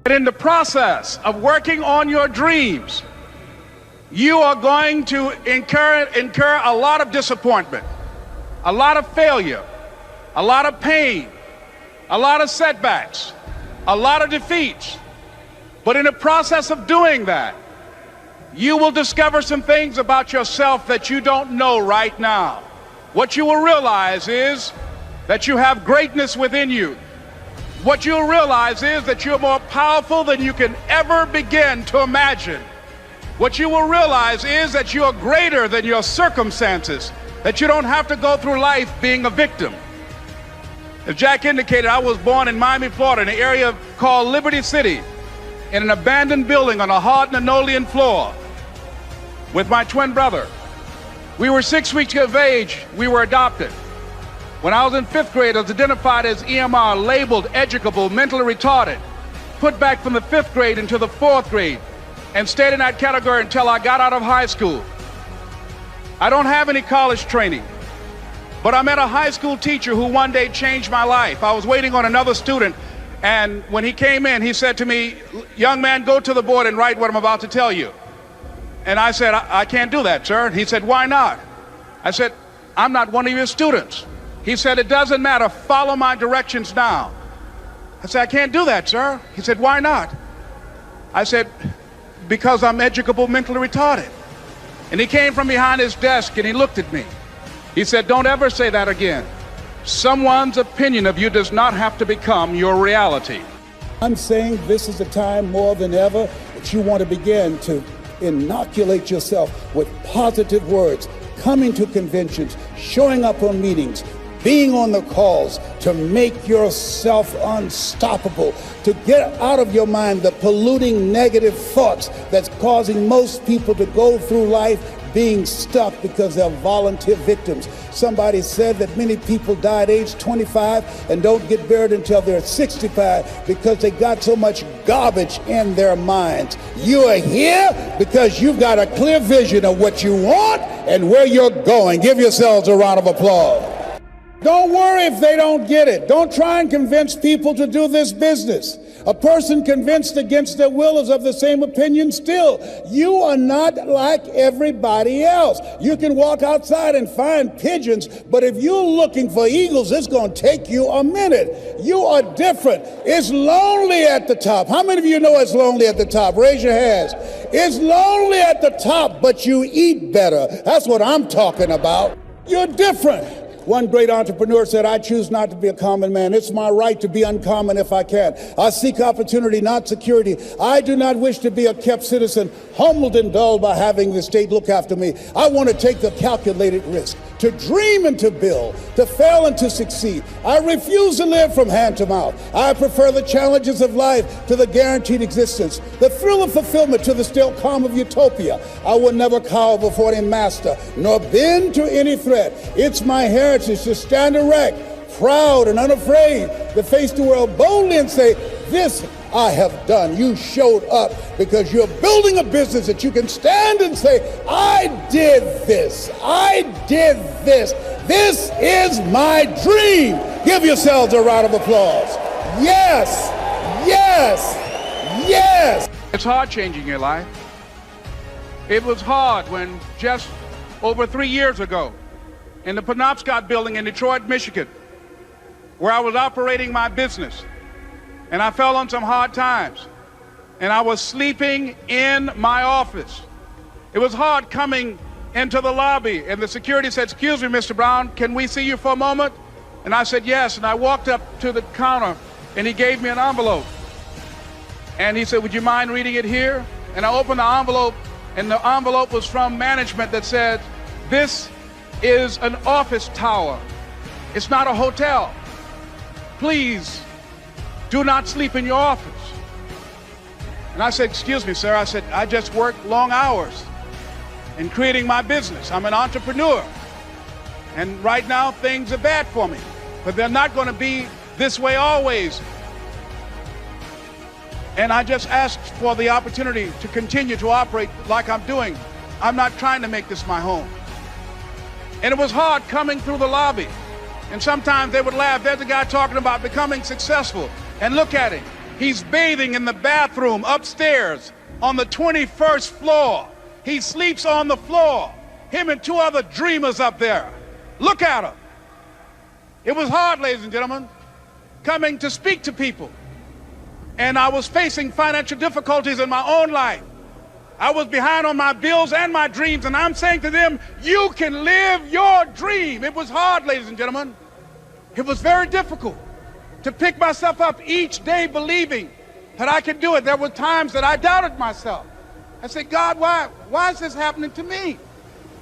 But in the process of working on your dreams, you are going to incur a lot of disappointment, a lot of failure, a lot of pain, a lot of setbacks, a lot of defeats. But in the process of doing that, you will discover some things about yourself that you don't know right now. What you will realize is that you have greatness within you. What you'll realize is that you're more powerful than you can ever begin to imagine. What you will realize is that you are greater than your circumstances, that you don't have to go through life being a victim. As Jack indicated, I was born in Miami, Florida, in an area called Liberty City, in an abandoned building on a hard linoleum floor with my twin brother. We were 6 weeks of age. We were adopted. When I was in 5th grade, I was identified as EMR, labeled educable, mentally retarded, put back from the 5th grade into the 4th grade, and stayed in that category until I got out of high school. I don't have any college training, but I met a high school teacher who one day changed my life. I was waiting on another student, and when he came in, he said to me, "Young man, go to the board and write what I'm about to tell you." And I said, I can't do that, sir. He said, "Why not?" I said, "I'm not one of your students." He said, "It doesn't matter, follow my directions now." I said, "I can't do that, sir." He said, "Why not?" I said, "Because I'm educable, mentally retarded." And he came from behind his desk and he looked at me. He said, "Don't ever say that again. Someone's opinion of you does not have to become your reality." I'm saying this is the time more than ever that you want to begin to inoculate yourself with positive words, coming to conventions, showing up on meetings, being on the calls, to make yourself unstoppable, to get out of your mind the polluting negative thoughts that's causing most people to go through life being stuck because they're volunteer victims. Somebody said that many people die at age 25 and don't get buried until they're 65 because they got so much garbage in their minds. You are here because you've got a clear vision of what you want and where you're going. Give yourselves a round of applause. Don't worry if they don't get it. Don't try and convince people to do this business. A person convinced against their will is of the same opinion still. You are not like everybody else. You can walk outside and find pigeons, but if you're looking for eagles, it's going to take you a minute. You are different. It's lonely at the top. How many of you know it's lonely at the top? Raise your hands. It's lonely at the top, but you eat better. That's what I'm talking about. You're different. One great entrepreneur said, "I choose not to be a common man. It's my right to be uncommon if I can. I seek opportunity, not security. I do not wish to be a kept citizen, humbled and dulled by having the state look after me. I want to take the calculated risk, to dream and to build, to fail and to succeed. I refuse to live from hand to mouth. I prefer the challenges of life to the guaranteed existence, the thrill of fulfillment to the still calm of utopia. I will never cower before any master, nor bend to any threat. It's my heritage to stand erect, proud and unafraid, to face the world boldly and say, 'This I have done.' You showed up because you're building a business that you can stand and say, 'I did this. I did this. This is my dream.'" Give yourselves a round of applause. Yes, yes, yes. It's hard changing your life. It was hard when just over 3 years ago, in the Penobscot building in Detroit, Michigan, where I was operating my business, and I fell on some hard times, and I was sleeping in my office. It was hard coming into the lobby, and the security said, "Excuse me, Mr. Brown, can we see you for a moment?" And I said, "Yes," and I walked up to the counter, and he gave me an envelope. And he said, "Would you mind reading it here?" And I opened the envelope, and the envelope was from management that said, "This is an office tower. It's not a hotel. Please do not sleep in your office." And I said, "Excuse me, sir." I said, "I just work long hours in creating my business. I'm an entrepreneur. And right now things are bad for me, but they're not going to be this way always. And I just asked for the opportunity to continue to operate like I'm doing. I'm not trying to make this my home." And it was hard coming through the lobby. And sometimes they would laugh. There's a guy talking about becoming successful. And look at him. He's bathing in the bathroom upstairs on the 21st floor. He sleeps on the floor. Him and two other dreamers up there. Look at him. It was hard, ladies and gentlemen, coming to speak to people. And I was facing financial difficulties in my own life. I was behind on my bills and my dreams, and I'm saying to them, you can live your dream. It was hard, ladies and gentlemen. It was very difficult to pick myself up each day believing that I could do it. There were times that I doubted myself. I said, God, why is this happening to me?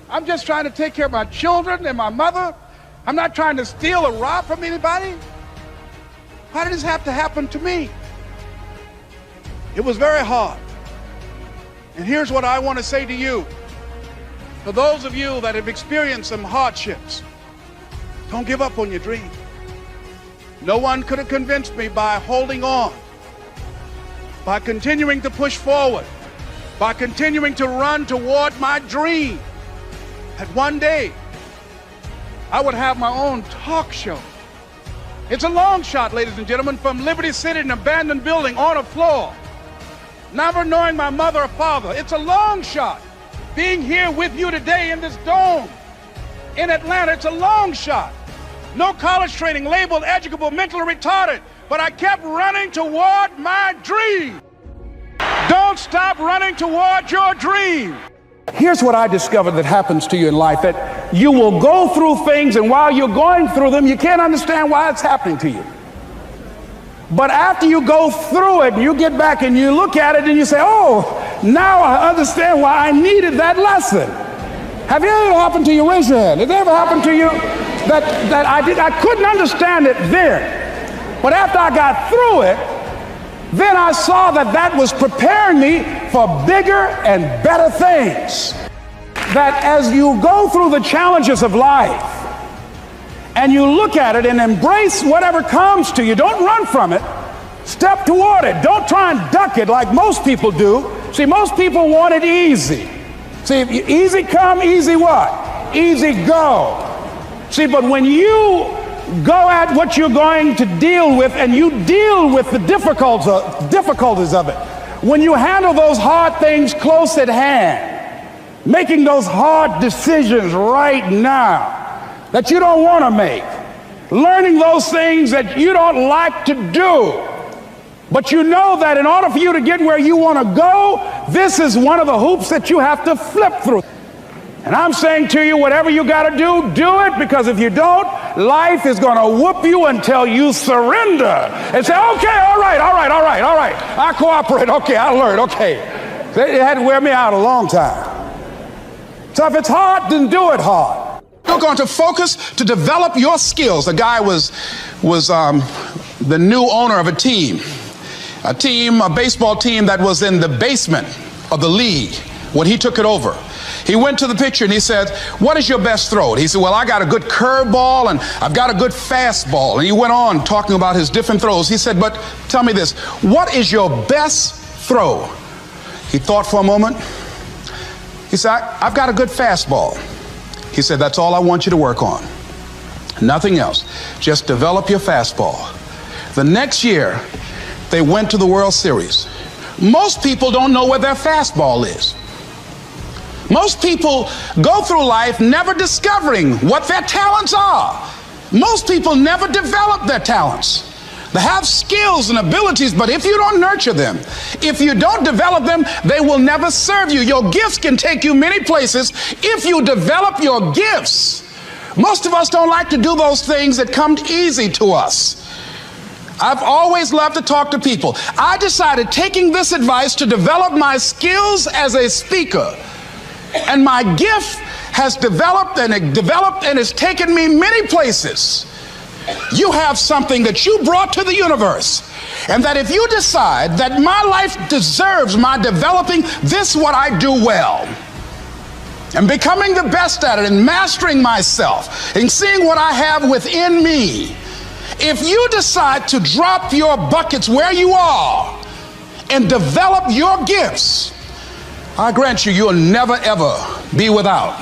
I'm just trying to take care of my children and my mother. I'm not trying to steal or rob from anybody. Why did this have to happen to me? It was very hard. And here's what I want to say to you. For those of you that have experienced some hardships, don't give up on your dream. No one could have convinced me by holding on, by continuing to push forward, by continuing to run toward my dream, that one day I would have my own talk show. It's a long shot, ladies and gentlemen, from Liberty City, an abandoned building on a floor, never knowing my mother or father. It's a long shot. Being here with you today in this dome in Atlanta, it's a long shot. No college training, labeled educable, mentally retarded, but I kept running toward my dream. Don't stop running toward your dream. Here's what I discovered that happens to you in life, that you will go through things, and while you're going through them, you can't understand why it's happening to you. But after you go through it, you get back and you look at it and you say, oh, now I understand why I needed that lesson. Have it ever happened to you? Raise your hand. Has it ever happened to you that I couldn't understand it then, but after I got through it, then I saw that was preparing me for bigger and better things. That as you go through the challenges of life and you look at it and embrace whatever comes to you, don't run from it. Step toward it. Don't try and duck it like most people do. See, most people want it easy. See, easy come, easy what? Easy go. See, but when you go at what you're going to deal with and you deal with the difficulties of it, when you handle those hard things close at hand, making those hard decisions right now that you don't want to make, learning those things that you don't like to do, but you know that in order for you to get where you want to go, this is one of the hoops that you have to flip through. And I'm saying to you, whatever you got to do it, because if you don't, life is going to whoop you until you surrender and say, okay, all right, I cooperate, okay, I learned, okay. It had to wear me out a long time. So if it's hard, then do it hard. You're going to focus to develop your skills. The guy was the new owner of a baseball team that was in the basement of the league when he took it over. He went to the pitcher and he said, what is your best throw? He said, well, I got a good curveball and I've got a good fastball. And he went on talking about his different throws. He said, but tell me this, what is your best throw? He thought for a moment. He said, I've got a good fastball. He said, that's all I want you to work on. Nothing else. Just develop your fastball. The next year, they went to the World Series. Most people don't know where their fastball is. Most people go through life never discovering what their talents are. Most people never develop their talents. They have skills and abilities, but if you don't nurture them, if you don't develop them, they will never serve you. Your gifts can take you many places if you develop your gifts. Most of us don't like to do those things that come easy to us. I've always loved to talk to people. I decided, taking this advice, to develop my skills as a speaker. And my gift has developed and it's taken me many places. You have something that you brought to the universe, and that if you decide that my life deserves my developing, this is what I do well, and becoming the best at it, and mastering myself, and seeing what I have within me. If you decide to drop your buckets where you are and develop your gifts, I grant you, you'll never ever be without.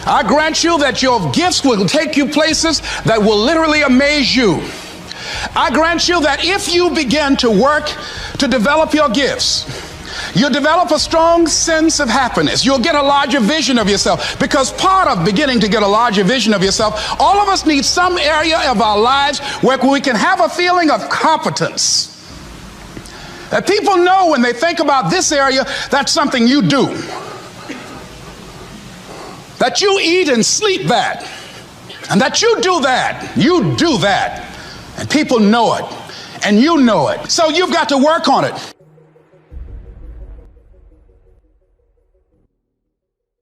I grant you that your gifts will take you places that will literally amaze you. I grant you that if you begin to work to develop your gifts, you'll develop a strong sense of happiness. You'll get a larger vision of yourself, because part of beginning to get a larger vision of yourself, all of us need some area of our lives where we can have a feeling of competence. That people know when they think about this area, that's something you do. That you eat and sleep that. And that you do that. You do that. And people know it. And you know it. So you've got to work on it.